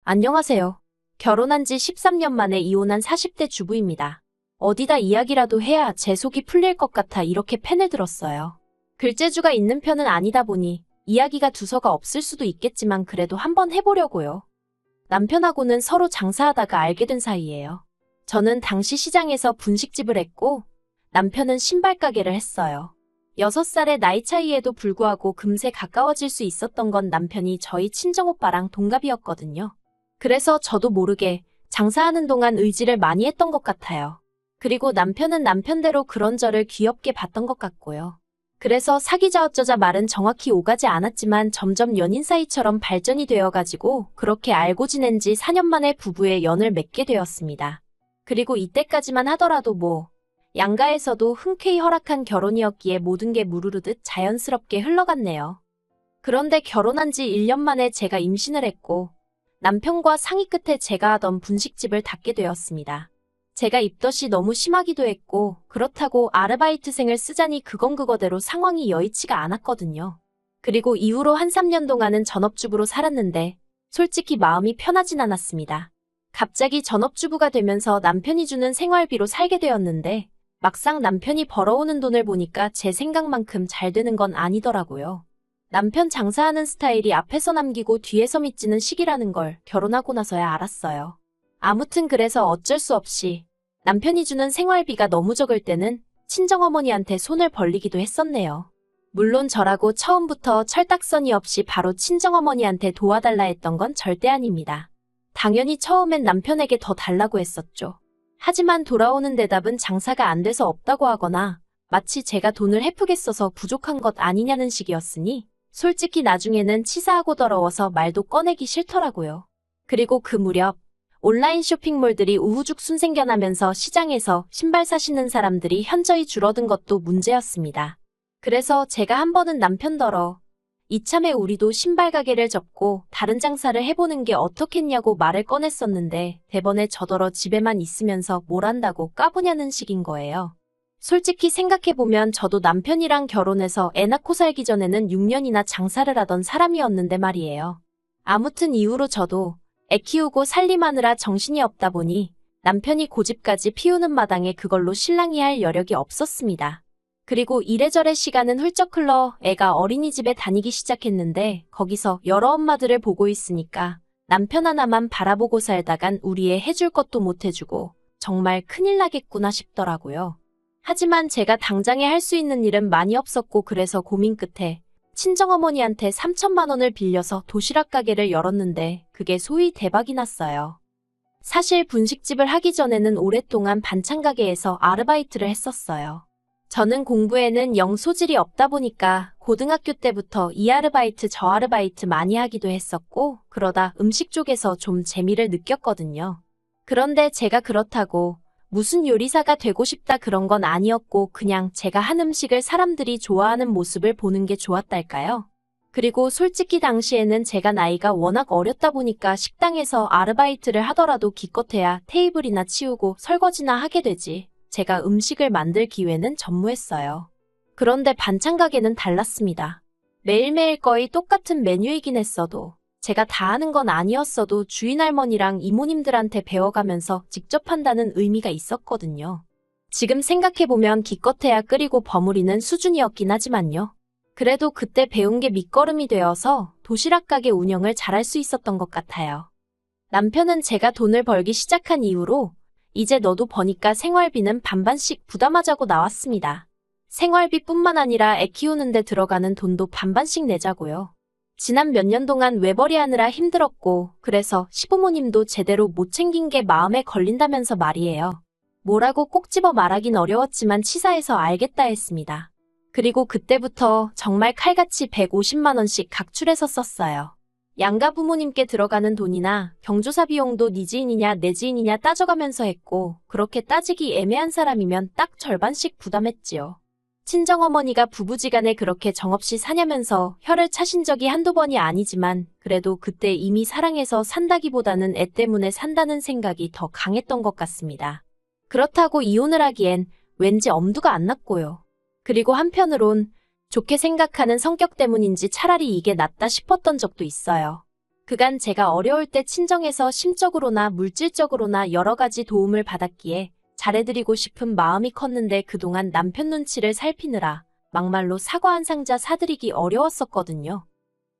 안녕하세요. 결혼한 지 13년 만에 이혼한 40대 주부입니다. 어디다 이야기라도 해야 제 속이 풀릴 것 같아 이렇게 펜을 들었어요. 글재주가 있는 편은 아니다 보니 이야기가 두서가 없을 수도 있겠지만 그래도 한번 해보려고요. 남편하고는 서로 장사하다가 알게 된 사이예요. 저는 당시 시장에서 분식집을 했고 남편은 신발 가게를 했어요. 6살의 나이 차이에도 불구하고 금세 가까워질 수 있었던 건 남편이 저희 친정오빠랑 동갑이었거든요. 그래서 저도 모르게 장사하는 동안 의지를 많이 했던 것 같아요. 그리고 남편은 남편대로 그런 저를 귀엽게 봤던 것 같고요. 그래서 사귀자 어쩌자 말은 정확히 오가지 않았지만 점점 연인 사이처럼 발전이 되어가지고 그렇게 알고 지낸 지 4년 만에 부부의 연을 맺게 되었습니다. 그리고 이때까지만 하더라도 양가에서도 흔쾌히 허락한 결혼이었기에 모든 게 무르르듯 자연스럽게 흘러갔네요. 그런데 결혼한 지 1년 만에 제가 임신을 했고 남편과 상의 끝에 제가 하던 분식집을 닫게 되었습니다. 제가 입덧이 너무 심하기도 했고 그렇다고 아르바이트생을 쓰자니 그건 그거대로 상황이 여의치가 않았거든요. 그리고 이후로 한 3년 동안은 전업주부로 살았는데 솔직히 마음이 편하진 않았습니다. 갑자기 전업주부가 되면서 남편이 주는 생활비로 살게 되었는데 막상 남편이 벌어오는 돈을 보니까 제 생각만큼 잘 되는 건 아니더라고요. 남편 장사하는 스타일이 앞에서 남기고 뒤에서 밑지는 식이라는 걸 결혼하고 나서야 알았어요. 아무튼 그래서 어쩔 수 없이 남편이 주는 생활비가 너무 적을 때는 친정어머니한테 손을 벌리기도 했었네요. 물론 저라고 처음부터 철딱서니 없이 바로 친정어머니한테 도와달라 했던 건 절대 아닙니다. 당연히 처음엔 남편에게 더 달라고 했었죠. 하지만 돌아오는 대답은 장사가 안 돼서 없다고 하거나 마치 제가 돈을 헤프게 써서 부족한 것 아니냐는 식이었으니 솔직히 나중에는 치사하고 더러워서 말도 꺼내기 싫더라고요. 그리고 그 무렵 온라인 쇼핑몰들이 우후죽순 생겨나면서 시장에서 신발 사시는 사람들이 현저히 줄어든 것도 문제였습니다. 그래서 제가 한 번은 남편더러 이참에 우리도 신발 가게를 접고 다른 장사를 해보는 게 어떻겠냐고 말을 꺼냈었는데 대번에 저더러 집에만 있으면서 뭘 한다고 까부냐는 식인 거예요. 솔직히 생각해보면 저도 남편이랑 결혼해서 애 낳고 살기 전에는 6년이나 장사를 하던 사람이었는데 말이에요. 아무튼 이후로 저도 애 키우고 살림하느라 정신이 없다 보니 남편이 고집까지 피우는 마당에 그걸로 실랑이 할 여력이 없었습니다. 그리고 이래저래 시간은 훌쩍 흘러 애가 어린이집에 다니기 시작했는데 거기서 여러 엄마들을 보고 있으니까 남편 하나만 바라보고 살다간 우리 애 해줄 것도 못 해주고 정말 큰일 나겠구나 싶더라고요. 하지만 제가 당장에 할 수 있는 일은 많이 없었고 그래서 고민 끝에 친정어머니한테 3천만 원을 빌려서 도시락 가게를 열었는데 그게 소위 대박이 났어요. 사실 분식집을 하기 전에는 오랫동안 반찬 가게에서 아르바이트를 했었어요. 저는 공부에는 영 소질이 없다 보니까 고등학교 때부터 이 아르바이트 저 아르바이트 많이 하기도 했었고 그러다 음식 쪽에서 좀 재미를 느꼈거든요. 그런데 제가 그렇다고 무슨 요리사가 되고 싶다 그런 건 아니었고 그냥 제가 한 음식을 사람들이 좋아하는 모습을 보는 게 좋았달까요? 그리고 솔직히 당시에는 제가 나이가 워낙 어렸다 보니까 식당에서 아르바이트를 하더라도 기껏해야 테이블이나 치우고 설거지나 하게 되지 제가 음식을 만들 기회는 전무했어요. 그런데 반찬 가게는 달랐습니다. 매일매일 거의 똑같은 메뉴이긴 했어도 제가 다 하는 건 아니었어도 주인 할머니랑 이모님들한테 배워가면서 직접 한다는 의미가 있었거든요. 지금 생각해보면 기껏해야 끓이고 버무리는 수준이었긴 하지만요. 그래도 그때 배운 게 밑거름이 되어서 도시락 가게 운영을 잘할 수 있었던 것 같아요. 남편은 제가 돈을 벌기 시작한 이후로 이제 너도 버니까 생활비는 반반씩 부담하자고 나왔습니다. 생활비뿐만 아니라 애 키우는데 들어가는 돈도 반반씩 내자고요. 지난 몇 년 동안 외벌이하느라 힘들었고 그래서 시부모님도 제대로 못 챙긴 게 마음에 걸린다면서 말이에요. 뭐라고 꼭 집어 말하긴 어려웠지만 치사해서 알겠다 했습니다. 그리고 그때부터 정말 칼같이 150만 원씩 각출해서 썼어요. 양가 부모님께 들어가는 돈이나 경조사 비용도 네 지인이냐 내 지인이냐 따져가면서 했고 그렇게 따지기 애매한 사람이면 딱 절반씩 부담했지요. 친정어머니가 부부지간에 그렇게 정없이 사냐면서 혀를 차신 적이 한두 번이 아니지만 그래도 그때 이미 사랑해서 산다기보다는 애 때문에 산다는 생각이 더 강했던 것 같습니다. 그렇다고 이혼을 하기엔 왠지 엄두가 안 났고요. 그리고 한편으론 좋게 생각하는 성격 때문인지 차라리 이게 낫다 싶었던 적도 있어요. 그간 제가 어려울 때 친정에서 심적으로나 물질적으로나 여러 가지 도움을 받았기에 잘해드리고 싶은 마음이 컸는데 그동안 남편 눈치를 살피느라 막말로 사과 한 상자 사드리기 어려웠었거든요.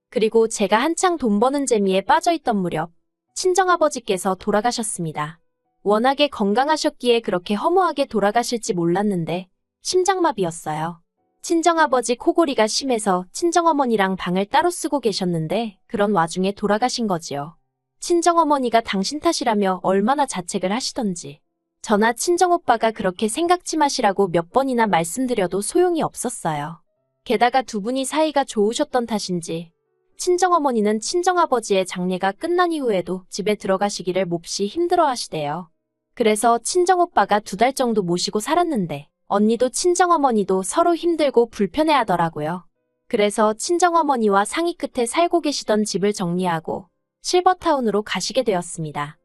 그리고 제가 한창 돈 버는 재미에 빠져있던 무렵 친정아버지께서 돌아가셨습니다. 워낙에 건강하셨기에 그렇게 허무하게 돌아가실지 몰랐는데 심장마비였어요. 친정아버지 코골이가 심해서 친정어머니랑 방을 따로 쓰고 계셨는데 그런 와중에 돌아가신 거지요. 친정어머니가 당신 탓이라며 얼마나 자책을 하시던지. 저나 친정오빠가 그렇게 생각지 마시라고 몇 번이나 말씀드려도 소용이 없었어요. 게다가 두 분이 사이가 좋으셨던 탓인지 친정어머니는 친정아버지의 장례가 끝난 이후에도 집에 들어가시기를 몹시 힘들어하시대요. 그래서 친정오빠가 2달 정도 모시고 살았는데 언니도 친정어머니도 서로 힘들고 불편해하더라고요. 그래서 친정어머니와 상의 끝에 살고 계시던 집을 정리하고 실버타운으로 가시게 되었습니다.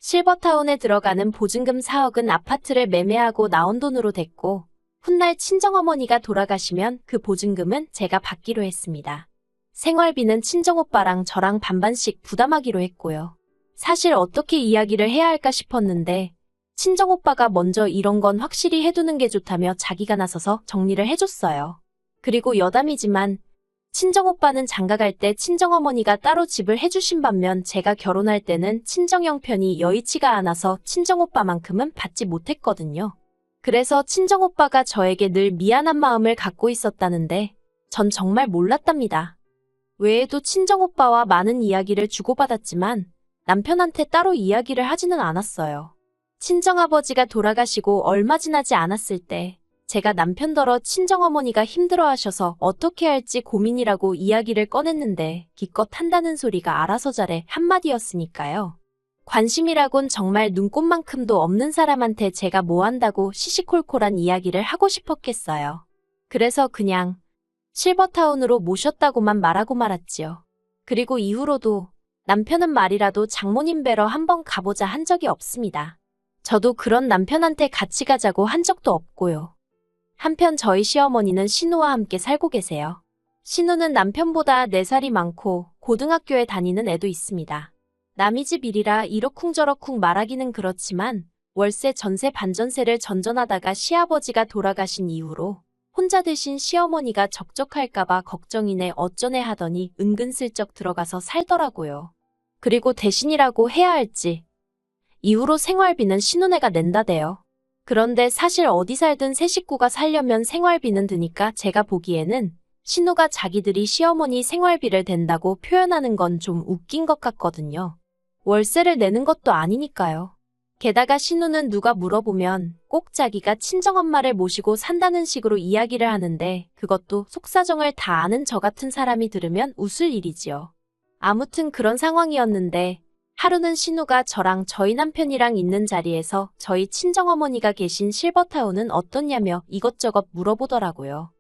실버타운에 들어가는 보증금 4억은 아파트를 매매하고 나온 돈으로 됐고 훗날 친정어머니가 돌아가시면 그 보증금은 제가 받기로 했습니다. 생활비는 친정오빠랑 저랑 반반씩 부담하기로 했고요. 사실 어떻게 이야기를 해야 할까 싶었는데 친정오빠가 먼저 이런 건 확실히 해두는 게 좋다며 자기가 나서서 정리를 해줬어요. 그리고 여담이지만 친정오빠는 장가갈 때 친정어머니가 따로 집을 해주신 반면 제가 결혼할 때는 친정 형편이 여의치가 않아서 친정오빠만큼은 받지 못했거든요. 그래서 친정오빠가 저에게 늘 미안한 마음을 갖고 있었다는데 전 정말 몰랐답니다. 외에도 친정오빠와 많은 이야기를 주고받았지만 남편한테 따로 이야기를 하지는 않았어요. 친정아버지가 돌아가시고 얼마 지나지 않았을 때 제가 남편더러 친정어머니가 힘들어하셔서 어떻게 할지 고민이라고 이야기를 꺼냈는데 기껏 한다는 소리가 알아서 잘해 한마디였으니까요. 관심이라곤 정말 눈꼽만큼도 없는 사람한테 제가 뭐 한다고 시시콜콜한 이야기를 하고 싶었겠어요. 그래서 그냥 실버타운으로 모셨다고만 말하고 말았지요. 그리고 이후로도 남편은 말이라도 장모님 뵈러 한번 가보자 한 적이 없습니다. 저도 그런 남편한테 같이 가자고 한 적도 없고요. 한편 저희 시어머니는 신우와 함께 살고 계세요. 신우는 남편보다 4살이 많고 고등학교에 다니는 애도 있습니다. 남의 집 일이라 이러쿵저러쿵 말하기는 그렇지만 월세 전세 반전세를 전전하다가 시아버지가 돌아가신 이후로 혼자 되신 시어머니가 적적할까봐 걱정이네 어쩌네 하더니 은근슬쩍 들어가서 살더라고요. 그리고 대신이라고 해야 할지 이후로 생활비는 신우네가 낸다대요. 그런데 사실 어디 살든 세 식구가 살려면 생활비는 드니까 제가 보기에는 신우가 자기들이 시어머니 생활비를 댄다고 표현하는 건 좀 웃긴 것 같거든요. 월세를 내는 것도 아니니까요. 게다가 신우는 누가 물어보면 꼭 자기가 친정엄마를 모시고 산다는 식으로 이야기를 하는데 그것도 속사정을 다 아는 저 같은 사람이 들으면 웃을 일이지요. 아무튼 그런 상황이었는데 하루는 신우가 저랑 저희 남편이랑 있는 자리에서 저희 친정어머니가 계신 실버타운은 어떻냐며 이것저것 물어보더라고요.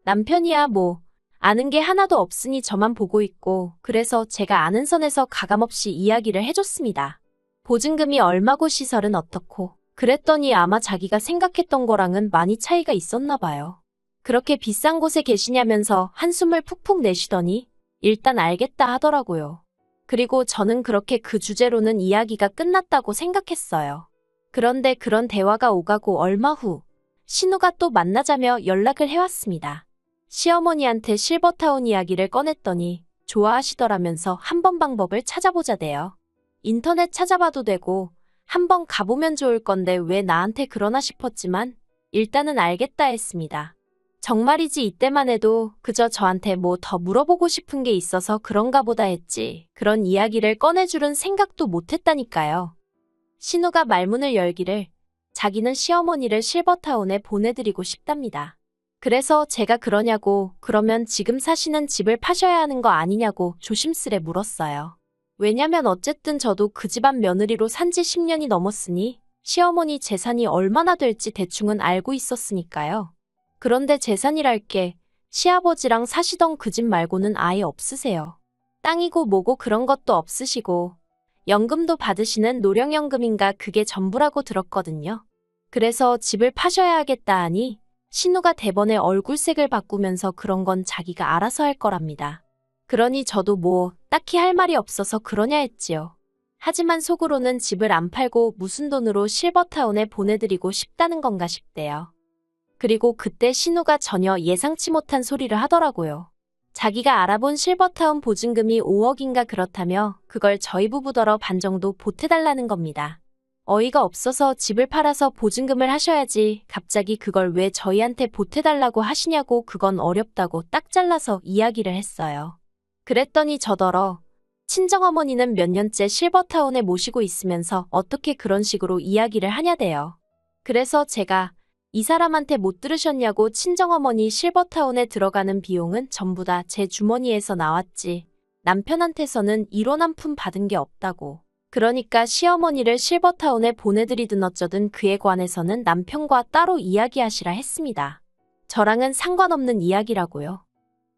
남편이야 뭐 아는 게 하나도 없으니 저만 보고 있고 그래서 제가 아는 선에서 가감없이 이야기를 해줬습니다. 보증금이 얼마고 시설은 어떻고 그랬더니 아마 자기가 생각했던 거랑은 많이 차이가 있었나 봐요. 그렇게 비싼 곳에 계시냐면서 한숨을 푹푹 내쉬더니 일단 알겠다 하더라고요. 그리고 저는 그렇게 그 주제로는 이야기가 끝났다고 생각했어요. 그런데 그런 대화가 오가고 얼마 후 신우가 또 만나자며 연락을 해왔습니다. 시어머니한테 실버타운 이야기를 꺼냈더니 좋아하시더라면서 한번 방법을 찾아보자대요. 인터넷 찾아봐도 되고 한번 가보면 좋을 건데 왜 나한테 그러나 싶었지만 일단은 알겠다 했습니다. 정말이지 이때만 해도 그저 저한테 뭐 더 물어보고 싶은 게 있어서 그런가 보다 했지 그런 이야기를 꺼내줄은 생각도 못했다니까요. 신우가 말문을 열기를 자기는 시어머니를 실버타운에 보내드리고 싶답니다. 그래서 제가 그러냐고 그러면 지금 사시는 집을 파셔야 하는 거 아니냐고 조심스레 물었어요. 왜냐면 어쨌든 저도 그 집안 며느리로 산지 10년이 넘었으니 시어머니 재산이 얼마나 될지 대충은 알고 있었으니까요. 그런데 재산이랄 게 시아버지랑 사시던 그 집 말고는 아예 없으세요. 땅이고 뭐고 그런 것도 없으시고 연금도 받으시는 노령연금인가 그게 전부라고 들었거든요. 그래서 집을 파셔야 하겠다 하니 신우가 대번에 얼굴색을 바꾸면서 그런 건 자기가 알아서 할 거랍니다. 그러니 저도 뭐 딱히 할 말이 없어서 그러냐 했지요. 하지만 속으로는 집을 안 팔고 무슨 돈으로 실버타운에 보내드리고 싶다는 건가 싶대요. 그리고 그때 신우가 전혀 예상치 못한 소리를 하더라고요. 자기가 알아본 실버타운 보증금이 5억인가 그렇다며 그걸 저희 부부더러 반 정도 보태달라는 겁니다. 어이가 없어서 집을 팔아서 보증금을 하셔야지 갑자기 그걸 왜 저희한테 보태달라고 하시냐고 그건 어렵다고 딱 잘라서 이야기를 했어요. 그랬더니 저더러 친정어머니는 몇 년째 실버타운에 모시고 있으면서 어떻게 그런 식으로 이야기를 하냐대요. 그래서 제가 이 사람한테 못 들으셨냐고 친정어머니 실버타운에 들어가는 비용은 전부 다 제 주머니에서 나왔지. 남편한테서는 1원 한 푼 받은 게 없다고. 그러니까 시어머니를 실버타운에 보내드리든 어쩌든 그에 관해서는 남편과 따로 이야기하시라 했습니다. 저랑은 상관없는 이야기라고요.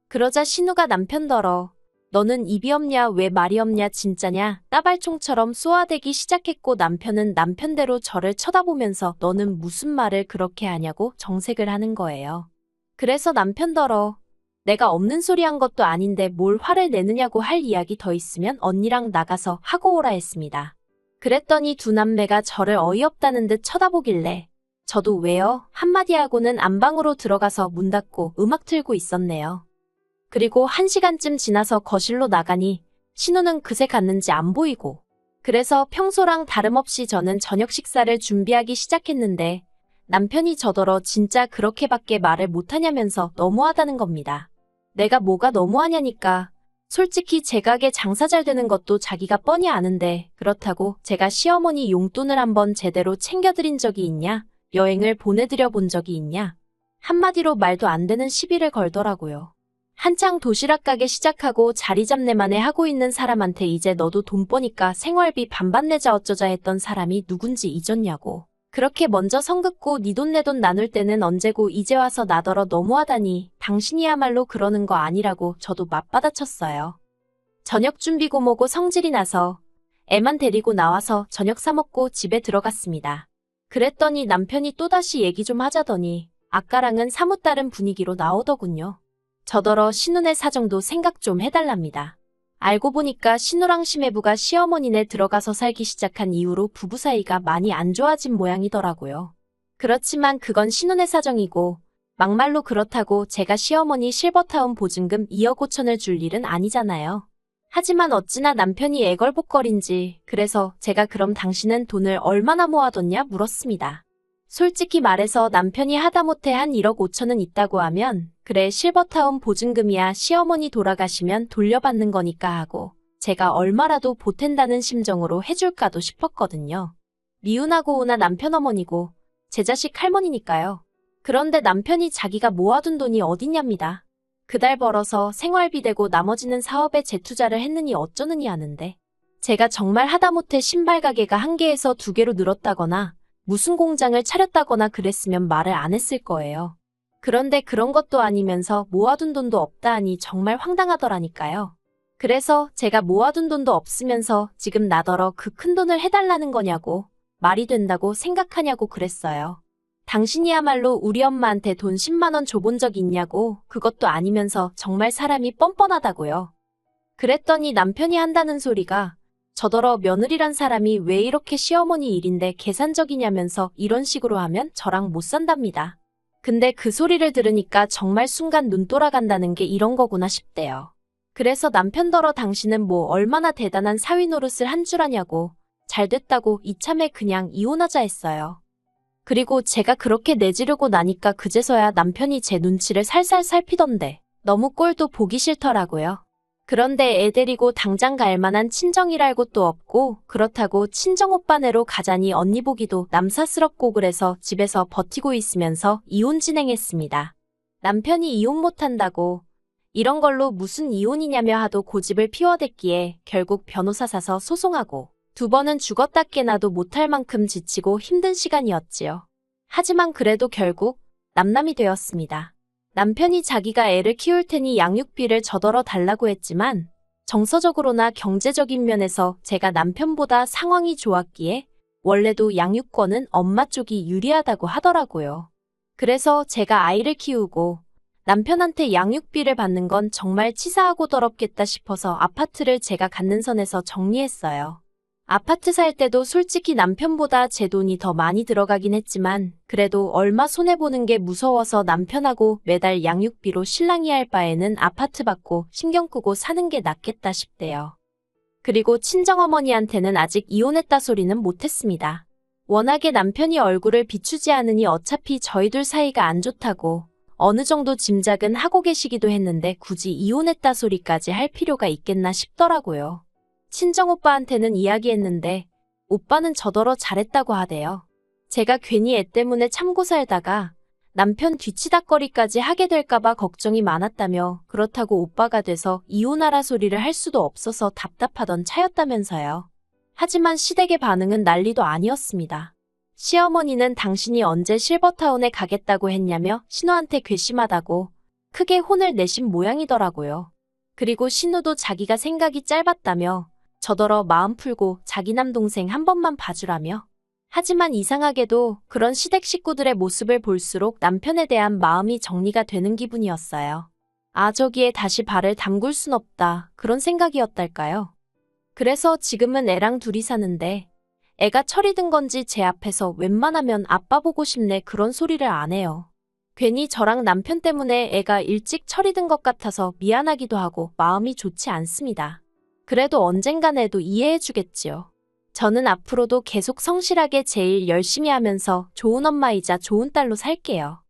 그러자 신우가 남편더러 너는 입이 없냐 왜 말이 없냐 진짜냐 따발총처럼 쏘아대기 시작했고 남편은 남편대로 저를 쳐다보면서 너는 무슨 말을 그렇게 하냐고 정색을 하는 거예요. 그래서 남편더러 내가 없는 소리 한 것도 아닌데 뭘 화를 내느냐고 할 이야기 더 있으면 언니랑 나가서 하고 오라 했습니다. 그랬더니 두 남매가 저를 어이없다는 듯 쳐다보길래 저도 왜요? 한마디 하고는 안방으로 들어가서 문 닫고 음악 틀고 있었네요. 그리고 1시간쯤 지나서 거실로 나가니 신우는 그새 갔는지 안 보이고 그래서 평소랑 다름없이 저는 저녁 식사를 준비하기 시작했는데 남편이 저더러 진짜 그렇게밖에 말을 못하냐면서 너무하다는 겁니다. 내가 뭐가 너무하냐니까. 솔직히 제 가게 장사 잘 되는 것도 자기가 뻔히 아는데 그렇다고 제가 시어머니 용돈을 한번 제대로 챙겨드린 적이 있냐? 여행을 보내드려 본 적이 있냐? 한마디로 말도 안 되는 시비를 걸더라고요. 한창 도시락 가게 시작하고 자리 잡내만에 하고 있는 사람한테 이제 너도 돈 버니까 생활비 반반 내자 어쩌자 했던 사람이 누군지 잊었냐고. 그렇게 먼저 성 긋고 니 돈 내 돈 나눌 때는 언제고 이제 와서 나더러 너무하다니 당신이야말로 그러는 거 아니라고 저도 맞받아쳤어요. 저녁 준비고 뭐고 성질이 나서 애만 데리고 나와서 저녁 사 먹고 집에 들어갔습니다. 그랬더니 남편이 또다시 얘기 좀 하자더니 아까랑은 사뭇 다른 분위기로 나오더군요. 저더러 신우네 사정도 생각 좀 해달랍니다. 알고 보니까 신우랑 시매부가 시어머니네 들어가서 살기 시작한 이후로 부부 사이가 많이 안 좋아진 모양이더라고요. 그렇지만 그건 신우네 사정이고 막말로 그렇다고 제가 시어머니 실버타운 보증금 2억 5천을 줄 일은 아니잖아요. 하지만 어찌나 남편이 애걸복걸인지 그래서 제가 그럼 당신은 돈을 얼마나 모아뒀냐 물었습니다. 솔직히 말해서 남편이 하다못해 한 1억 5천은 있다고 하면 그래 실버타운 보증금이야 시어머니 돌아가시면 돌려받는 거니까 하고 제가 얼마라도 보탠다는 심정으로 해줄까도 싶었거든요. 미운하고 오나 남편 어머니고 제 자식 할머니니까요. 그런데 남편이 자기가 모아둔 돈이 어딨냐입니다. 그달 벌어서 생활비 대고 나머지는 사업에 재투자를 했느니 어쩌느니 하는데 제가 정말 하다못해 신발 가게가 1개에서 2개로 늘었다거나 무슨 공장을 차렸다거나 그랬으면 말을 안 했을 거예요. 그런데 그런 것도 아니면서 모아둔 돈도 없다 하니 정말 황당하더라니까요. 그래서 제가 모아둔 돈도 없으면서 지금 나더러 그 큰 돈을 해달라는 거냐고 말이 된다고 생각하냐고 그랬어요. 당신이야말로 우리 엄마한테 돈 10만 원 줘본 적 있냐고 그것도 아니면서 정말 사람이 뻔뻔하다고요. 그랬더니 남편이 한다는 소리가 저더러 며느리란 사람이 왜 이렇게 시어머니 일인데 계산적이냐면서 이런 식으로 하면 저랑 못 산답니다. 근데 그 소리를 들으니까 정말 순간 눈 돌아간다는 게 이런 거구나 싶대요. 그래서 남편더러 당신은 뭐 얼마나 대단한 사위 노릇을 한 줄 아냐고 잘 됐다고 이참에 그냥 이혼하자 했어요. 그리고 제가 그렇게 내지르고 나니까 그제서야 남편이 제 눈치를 살살 살피던데 너무 꼴도 보기 싫더라고요. 그런데 애 데리고 당장 갈 만한 친정이랄 곳도 없고 그렇다고 친정오빠네로 가자니 언니 보기도 남사스럽고 그래서 집에서 버티고 있으면서 이혼 진행했습니다. 남편이 이혼 못한다고 이런 걸로 무슨 이혼이냐며 하도 고집을 피워댔기에 결국 변호사 사서 소송하고 2번은 죽었다 깨나도 못할 만큼 지치고 힘든 시간이었지요. 하지만 그래도 결국 남남이 되었습니다. 남편이 자기가 애를 키울 테니 양육비를 저더러 달라고 했지만 정서적으로나 경제적인 면에서 제가 남편보다 상황이 좋았기에 원래도 양육권은 엄마 쪽이 유리하다고 하더라고요. 그래서 제가 아이를 키우고 남편한테 양육비를 받는 건 정말 치사하고 더럽겠다 싶어서 아파트를 제가 갖는 선에서 정리했어요. 아파트 살 때도 솔직히 남편보다 제 돈이 더 많이 들어가긴 했지만 그래도 얼마 손해보는 게 무서워서 남편하고 매달 양육비로 실랑이 할 바에는 아파트 받고 신경 끄고 사는 게 낫겠다 싶대요. 그리고 친정어머니한테는 아직 이혼했다 소리는 못했습니다. 워낙에 남편이 얼굴을 비추지 않으니 어차피 저희들 사이가 안 좋다고 어느 정도 짐작은 하고 계시기도 했는데 굳이 이혼했다 소리까지 할 필요가 있겠나 싶더라고요. 친정오빠한테는 이야기했는데 오빠는 저더러 잘했다고 하대요. 제가 괜히 애 때문에 참고 살다가 남편 뒤치다꺼리까지 하게 될까봐 걱정이 많았다며 그렇다고 오빠가 돼서 이혼하라 소리를 할 수도 없어서 답답하던 차였다면서요. 하지만 시댁의 반응은 난리도 아니었습니다. 시어머니는 당신이 언제 실버타운에 가겠다고 했냐며 신우한테 괘씸하다고 크게 혼을 내신 모양이더라고요. 그리고 신우도 자기가 생각이 짧았다며 저더러 마음 풀고 자기 남동생 한 번만 봐주라며. 하지만 이상하게도 그런 시댁 식구들의 모습을 볼수록 남편에 대한 마음이 정리가 되는 기분이었어요. 아, 저기에 다시 발을 담글 순 없다. 그런 생각이었달까요? 그래서 지금은 애랑 둘이 사는데 애가 철이 든 건지 제 앞에서 웬만하면 아빠 보고 싶네 그런 소리를 안 해요. 괜히 저랑 남편 때문에 애가 일찍 철이 든 것 같아서 미안하기도 하고 마음이 좋지 않습니다. 그래도 언젠간 애도 이해해 주겠지요. 저는 앞으로도 계속 성실하게 제 일 열심히 하면서 좋은 엄마이자 좋은 딸로 살게요.